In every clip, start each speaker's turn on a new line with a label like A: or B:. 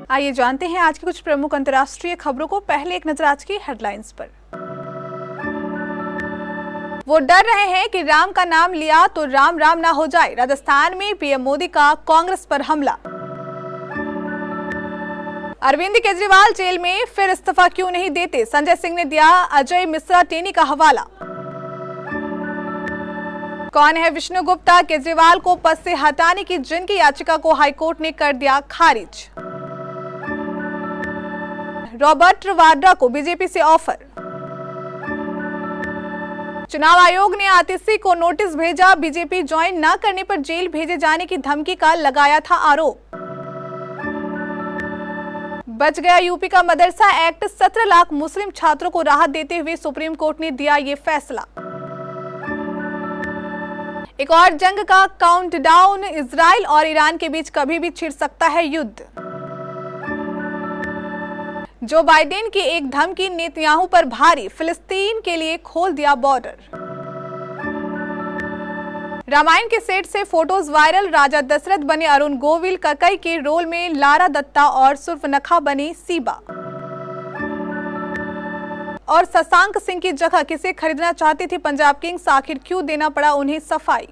A: आइए जानते हैं आज की कुछ प्रमुख अंतर्राष्ट्रीय खबरों को। पहले एक नजर आज की हेडलाइंस पर। वो डर रहे हैं कि राम का नाम लिया तो राम राम ना हो जाए। राजस्थान में पीएम मोदी का कांग्रेस पर हमला। अरविंद केजरीवाल जेल में फिर इस्तीफा क्यों नहीं देते, संजय सिंह ने दिया अजय मिश्रा टेनी का हवाला। कौन है विष्णु गुप्ता, केजरीवाल को पद से हटाने की जिनकी याचिका को हाईकोर्ट ने कर दिया खारिज। रॉबर्ट वाड्रा को बीजेपी से ऑफर। चुनाव आयोग ने आतिशी को नोटिस भेजा, बीजेपी ज्वाइन न करने पर जेल भेजे जाने की धमकी का लगाया था आरोप। बच गया यूपी का मदरसा एक्ट, 17 लाख मुस्लिम छात्रों को राहत देते हुए सुप्रीम कोर्ट ने दिया ये फैसला। एक और जंग का काउंटडाउन, इजराइल और ईरान के बीच कभी भी छिड़ सकता है युद्ध। जो बाइडेन की एक धमकी नेतन्याहू पर भारी, फिलिस्तीन के लिए खोल दिया बॉर्डर। रामायण के सेट से फोटोज वायरल, राजा दशरथ बने अरुण गोविल, ककई के रोल में लारा दत्ता और सुर्फनखा बनी सीबा। और शशांक सिंह की जगह किसे खरीदना चाहती थी पंजाब किंग्स, आखिर क्यों देना पड़ा उन्हें सफाई।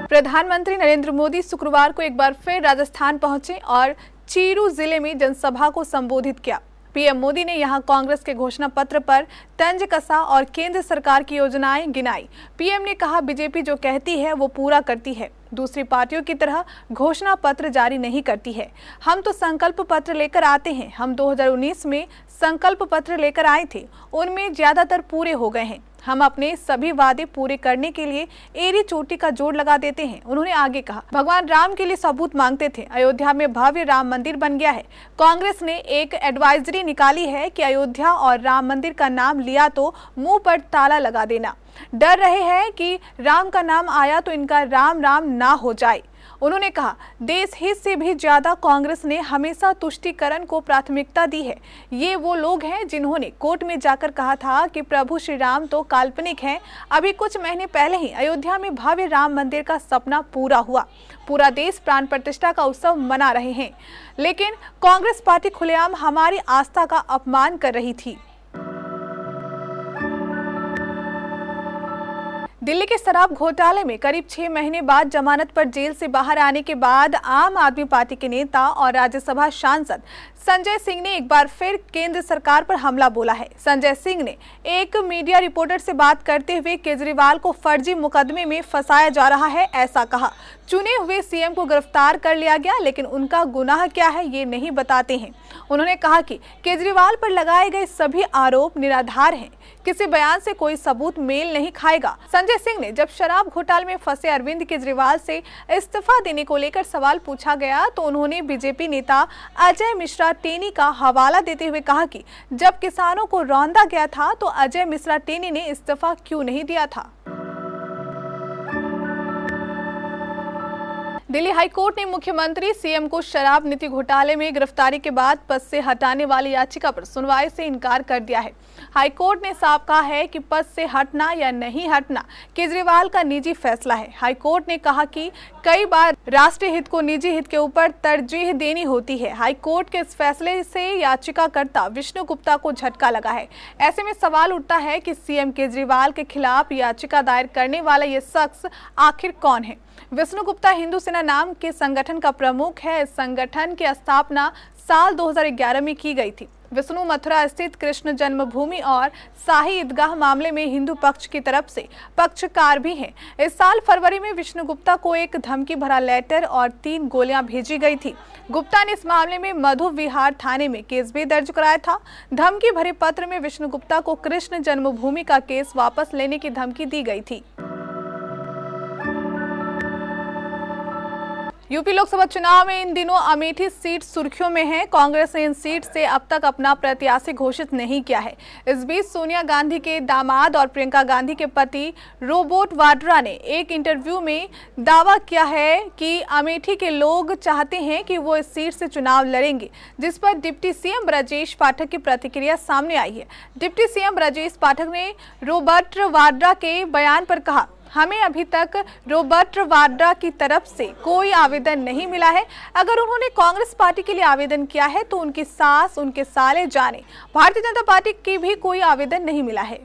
A: प्रधानमंत्री नरेंद्र मोदी शुक्रवार को एक बार फिर राजस्थान पहुंचे और चीरू जिले में जनसभा को संबोधित किया। पीएम मोदी ने यहां कांग्रेस के घोषणा पत्र पर तंज कसा और केंद्र सरकार की योजनाएं गिनाई। पीएम ने कहा, बीजेपी जो कहती है वो पूरा करती है, दूसरी पार्टियों की तरह घोषणा पत्र जारी नहीं करती है। हम तो संकल्प पत्र लेकर आते हैं। हम 2019 में संकल्प पत्र लेकर आए थे, उनमें ज्यादातर पूरे हो गए हैं। हम अपने सभी वादे पूरे करने के लिए एड़ी चोटी का जोड़ लगा देते हैं। उन्होंने आगे कहा, भगवान राम के लिए सबूत मांगते थे, अयोध्या में भव्य राम मंदिर बन गया है। कांग्रेस ने एक एडवाइजरी निकाली है कि अयोध्या और राम मंदिर का नाम लिया तो मुंह पर ताला लगा देना। डर रहे हैं कि राम का नाम आया तो इनका राम राम ना हो जाए। उन्होंने कहा, देश हित से भी ज्यादा कांग्रेस ने हमेशा तुष्टीकरण को प्राथमिकता दी है। ये वो लोग हैं जिन्होंने कोर्ट में जाकर कहा था कि प्रभु श्री राम तो काल्पनिक हैं। अभी कुछ महीने पहले ही अयोध्या में भव्य राम मंदिर का सपना पूरा हुआ। पूरा देश प्राण प्रतिष्ठा का उत्सव मना रहे हैं, लेकिन कांग्रेस पार्टी खुलेआम हमारी आस्था का अपमान कर रही थी। दिल्ली के शराब घोटाले में करीब 6 महीने बाद जमानत पर जेल से बाहर आने के बाद आम आदमी पार्टी के नेता और राज्यसभा सांसद संजय सिंह ने एक बार फिर केंद्र सरकार पर हमला बोला है। संजय सिंह ने एक मीडिया रिपोर्टर से बात करते हुए केजरीवाल को फर्जी मुकदमे में फंसाया जा रहा है, ऐसा कहा। चुने हुए सीएम को गिरफ्तार कर लिया गया, लेकिन उनका गुनाह क्या है ये नहीं बताते हैं। उन्होंने कहा कि केजरीवाल पर लगाए गए सभी आरोप निराधार हैं, किसी बयान से कोई सबूत मेल नहीं खाएगा। संजय सिंह ने जब शराब घोटाले में फंसे अरविंद केजरीवाल से इस्तीफा देने को लेकर सवाल पूछा गया तो उन्होंने बीजेपी नेता अजय मिश्रा टेनी का हवाला देते हुए कहा कि जब किसानों को रौंदा गया था तो अजय मिश्रा टेनी ने इस्तीफा क्यों नहीं दिया था। दिल्ली हाईकोर्ट ने मुख्यमंत्री सीएम को शराब नीति घोटाले में गिरफ्तारी के बाद पद से हटाने वाली याचिका पर सुनवाई से इनकार कर दिया है। हाईकोर्ट ने साफ कहा है कि पद से हटना या नहीं हटना केजरीवाल का निजी फैसला है। हाईकोर्ट ने कहा कि कई बार राष्ट्रीय हित को निजी हित के ऊपर तरजीह देनी होती है। हाईकोर्ट के इस फैसले से याचिकाकर्ता विष्णु गुप्ता को झटका लगा है। ऐसे में सवाल उठता है कि सीएम केजरीवाल के खिलाफ याचिका दायर करने वाला ये शख्स आखिर कौन है। विष्णु गुप्ता हिंदू सेना नाम के संगठन का प्रमुख है। इस संगठन की स्थापना साल 2011 में की गई थी। विष्णु मथुरा स्थित कृष्ण जन्मभूमि और शाही ईदगाह मामले में हिंदू पक्ष की तरफ से पक्षकार भी हैं। इस साल फरवरी में विष्णु गुप्ता को एक धमकी भरा लेटर और 3 गोलियां भेजी गई थी। गुप्ता ने इस मामले में मधु विहार थाने में केस भी दर्ज कराया था। धमकी भरे पत्र में विष्णु गुप्ता को कृष्ण जन्मभूमि का केस वापस लेने की धमकी दी गई थी। यूपी लोकसभा चुनाव में इन दिनों अमेठी सीट सुर्खियों में है। कांग्रेस ने इन सीट से अब तक अपना प्रत्याशी घोषित नहीं किया है। इस बीच सोनिया गांधी के दामाद और प्रियंका गांधी के पति रॉबर्ट वाड्रा ने एक इंटरव्यू में दावा किया है कि अमेठी के लोग चाहते हैं कि वो इस सीट से चुनाव लड़ेंगे, जिस पर डिप्टी सीएम ब्रजेश पाठक की प्रतिक्रिया सामने आई है। डिप्टी सीएम ब्रजेश पाठक ने रॉबर्ट वाड्रा के बयान पर कहा, हमें अभी तक रॉबर्ट वाड्रा की तरफ से कोई आवेदन नहीं मिला है। अगर उन्होंने कांग्रेस पार्टी के लिए आवेदन किया है तो उनकी सास, उनके साले जाने। भारतीय जनता पार्टी की भी कोई आवेदन नहीं मिला है।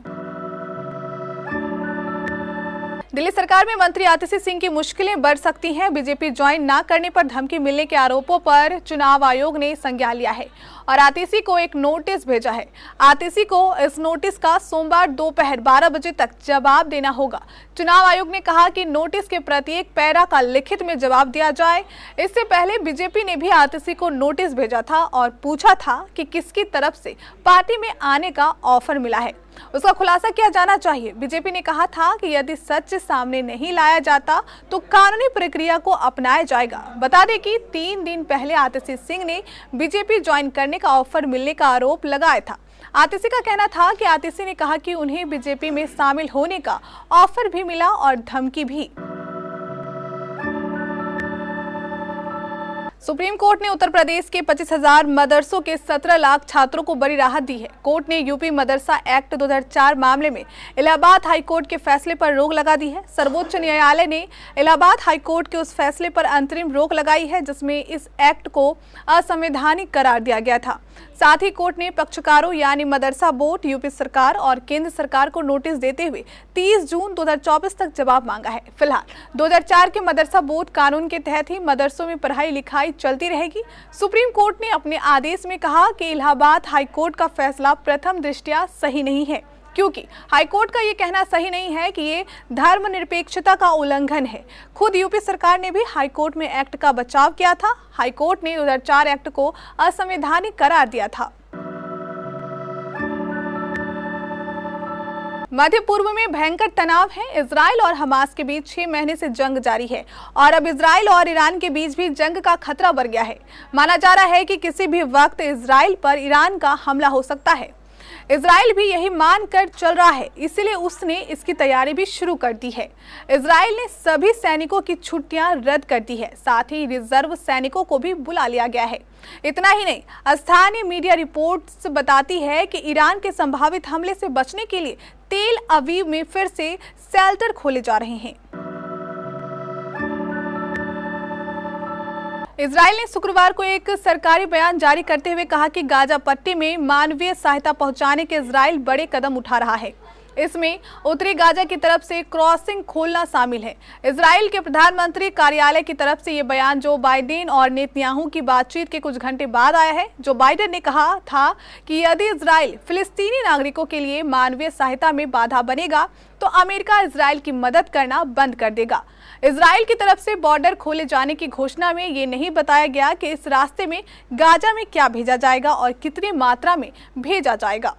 A: दिल्ली सरकार में मंत्री आतिशी सिंह की मुश्किलें बढ़ सकती हैं। बीजेपी ज्वाइन ना करने पर धमकी मिलने के आरोपों पर चुनाव आयोग ने संज्ञान लिया है और आतिशी को एक नोटिस भेजा है। आतिशी को इस नोटिस का सोमवार दोपहर 12 बजे तक जवाब देना होगा। चुनाव आयोग ने कहा कि नोटिस के प्रत्येक पैरा का लिखित में जवाब दिया जाए। इससे पहले बीजेपी ने भी आतिशी को नोटिस भेजा था और पूछा था कि किसकी तरफ से पार्टी में आने का ऑफर मिला है, उसका खुलासा किया जाना चाहिए। बीजेपी ने कहा था कि यदि सच सामने नहीं लाया जाता तो कानूनी प्रक्रिया को अपनाया जाएगा। बता दें कि 3 दिन पहले आतिशी सिंह ने बीजेपी ज्वाइन करने का ऑफर मिलने का आरोप लगाया था। आतिशी का कहना था कि आतिशी ने कहा कि उन्हें बीजेपी में शामिल होने का ऑफर भी मिला और धमकी भी। सुप्रीम कोर्ट ने उत्तर प्रदेश के 25,000 मदरसों के 17 लाख छात्रों को बड़ी राहत दी है। कोर्ट ने यूपी मदरसा एक्ट 2004 मामले में इलाहाबाद हाई कोर्ट के फैसले पर रोक लगा दी है। सर्वोच्च न्यायालय ने इलाहाबाद हाई कोर्ट के उस फैसले पर अंतरिम रोक लगाई है जिसमें इस एक्ट को असंवैधानिक करार दिया गया था। साथ ही कोर्ट ने पक्षकारों यानी मदरसा बोर्ड, यूपी सरकार और केंद्र सरकार को नोटिस देते हुए 30 जून 2024 तक जवाब मांगा है। फिलहाल 2004 के मदरसा बोर्ड कानून के तहत ही मदरसों में पढ़ाई लिखाई चलती रहेगी। सुप्रीम कोर्ट ने अपने आदेश में कहा कि इलाहाबाद हाई कोर्ट का फैसला प्रथम दृष्टया सही नहीं है, क्योंकि हाईकोर्ट का ये कहना सही नहीं है कि ये धर्मनिरपेक्षता का उल्लंघन है। खुद यूपी सरकार ने भी हाईकोर्ट में एक्ट का बचाव किया था। हाईकोर्ट ने 2004 एक्ट को असंवैधानिक करार दिया था। मध्य पूर्व में भयंकर तनाव है। इजराइल और हमास के बीच 6 महीने से जंग जारी है और अब इजराइल और ईरान के बीच भी जंग का खतरा बढ़ गया है। माना जा रहा है कि किसी भी वक्त इजराइल पर ईरान का हमला हो सकता है। इजराइल भी यही मानकर चल रहा है, इसलिए उसने इसकी तैयारी भी शुरू कर दी है। इजराइल ने सभी सैनिकों की छुट्टियां रद्द कर दी है, साथ ही रिजर्व सैनिकों को भी बुला लिया गया है। इतना ही नहीं, स्थानीय मीडिया रिपोर्ट्स बताती है कि ईरान के संभावित हमले से बचने के लिए तेल अवीव में फिर से शेल्टर खोले जा रहे हैं। इजराइल ने शुक्रवार को एक सरकारी बयान जारी करते हुए कहा कि गाजा पट्टी में मानवीय सहायता पहुंचाने के इजराइल बड़े कदम उठा रहा है। इसमें उत्तरी गाजा की तरफ से क्रॉसिंग खोलना शामिल है। इजराइल के प्रधानमंत्री कार्यालय की तरफ से ये बयान जो बाइडेन और नेतन्याहू की बातचीत के कुछ घंटे बाद आया है। जो बाइडेन ने कहा था कि यदि इजराइल फिलिस्तीनी नागरिकों के लिए मानवीय सहायता में बाधा बनेगा तो अमेरिका इजराइल की मदद करना बंद कर देगा। इजराइल की तरफ से बॉर्डर खोले जाने की घोषणा में ये नहीं बताया गया कि इस रास्ते में गाजा में क्या भेजा जाएगा और कितनी मात्रा में भेजा जाएगा।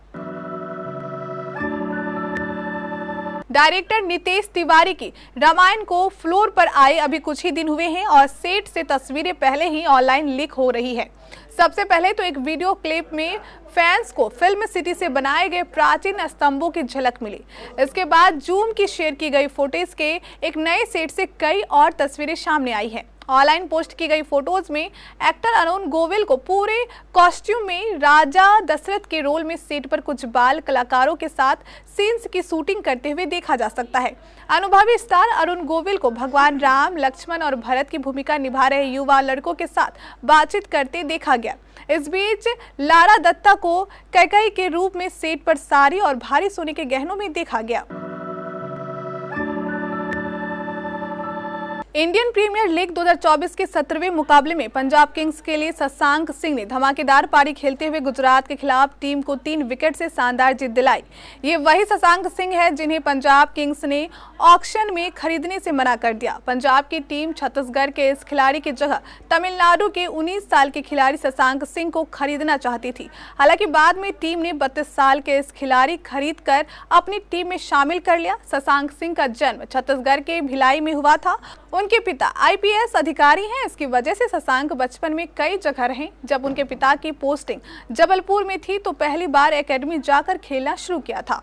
A: डायरेक्टर नितेश तिवारी की रामायण को फ्लोर पर आए अभी कुछ ही दिन हुए हैं और सेट से तस्वीरें पहले ही ऑनलाइन लीक हो रही है। सबसे पहले तो एक वीडियो क्लिप में फैंस को फिल्म सिटी से बनाए गए प्राचीन स्तंभों की झलक मिली। इसके बाद जूम की शेयर की गई फुटेज के एक नए सेट से कई और तस्वीरें सामने आई हैं। ऑनलाइन पोस्ट की गई फोटोज में एक्टर अरुण गोविल को पूरे कॉस्ट्यूम में राजा दशरथ के रोल में सेट पर कुछ बाल कलाकारों के साथ सीन्स की शूटिंग करते हुए देखा जा सकता है। अनुभवी स्टार अरुण गोविल को भगवान राम, लक्ष्मण और भरत की भूमिका निभा रहे युवा लड़कों के साथ बातचीत करते देखा गया। इस बीच लारा दत्ता को कैकेयी के रूप में सेट पर साड़ी और भारी सोने के गहनों में देखा गया। इंडियन प्रीमियर लीग 2024 के 17वें मुकाबले में पंजाब किंग्स के लिए शशांक सिंह ने धमाकेदार पारी खेलते हुए गुजरात के खिलाफ टीम को 3 विकेट से शानदार जीत दिलाई। ये वही शशांक सिंह है जिन्हें पंजाब किंग्स ने ऑक्शन में खरीदने से मना कर दिया। पंजाब की टीम छत्तीसगढ़ के इस खिलाड़ी की जगह तमिलनाडु के 19 साल के खिलाड़ी शशांक सिंह को खरीदना चाहती थी। हालांकि बाद में टीम ने 32 साल के इस खिलाड़ी खरीद कर अपनी टीम में शामिल कर लिया। शशांक सिंह का जन्म छत्तीसगढ़ के भिलाई में हुआ था। उनके पिता आईपीएस अधिकारी हैं। इसकी वजह से शशांक बचपन में कई जगह रहे। जब उनके पिता की पोस्टिंग जबलपुर में थी तो पहली बार एकेडमी जाकर खेलना शुरू किया था।